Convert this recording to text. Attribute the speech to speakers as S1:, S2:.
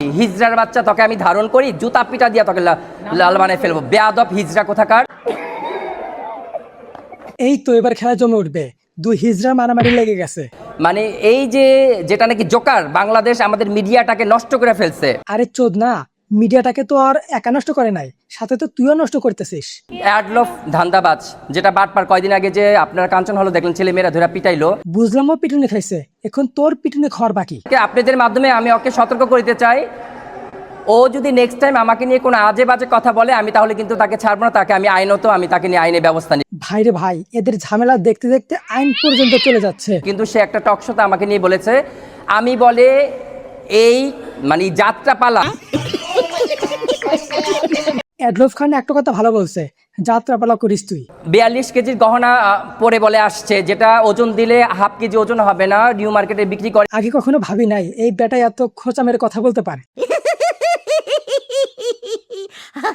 S1: হিজড়ার বাচ্চা, তোকে আমি ধারণ করি জুতা পিটা দিয়া তোকে লাল বানায় ফেলবো। বেয়াদব হিজড়া কোথাকার।
S2: এই তো এবার খেলা জমে উঠবে, দুই হিজড়া মারামারি লেগে গেছে।
S1: মানে এই যে যেটা নাকি জোকার, বাংলাদেশ আমাদের মিডিয়াটাকে নষ্ট করে ফেলছে।
S2: আরে চোদ না, মিডিয়াটাকে তো আর একা নষ্ট করে নাই, সাথে তো তুইও নষ্ট করতেছিস।
S1: অ্যাডলফ ধান্দাবাজ, যেটা বাটপার কয়দিন আগে যে আপনার কাঞ্চন হলো দেখলেন, ছেলে মেয়েরা ধরে পিটাইলো।
S2: বুঝলাম ও পিটুনি খাইছে, এখন তোর পিটুনি খাওয়ার বাকি।
S1: আপনাদের মাধ্যমে আমি ওকে সতর্ক করতে চাই, ও যদি নেক্সট টাইম আমাকে নিয়ে কোনো আজে বাজে কথা বলে আমি তাহলে কিন্তু তাকে ছাড়বো না, তাকে আমি আইনত আমি তাকে নিয়ে আইনের ব্যবস্থা নিই।
S2: ভাই রে ভাই, এদের ঝামেলা দেখতে দেখতে আইন পর্যন্ত চলে যাচ্ছে।
S1: কিন্তু সে একটা টক শোতে আমাকে নিয়ে বলেছে, আমি বলে এই মানে যাত্রাপালা।
S2: অ্যাডলফ খান একটা কথা ভালো বলছে, যাত্রাপালা করিস তুই।
S1: 42 কেজির গহনা পরে বলে আসছে, যেটা ওজন দিলে হাফ কেজি ওজন হবে না, নিউ মার্কেটে বিক্রি করে।
S2: আগে কখনো ভাবি নাই এই বেটায় এত খোঁচা মেরে কথা বলতে পারে।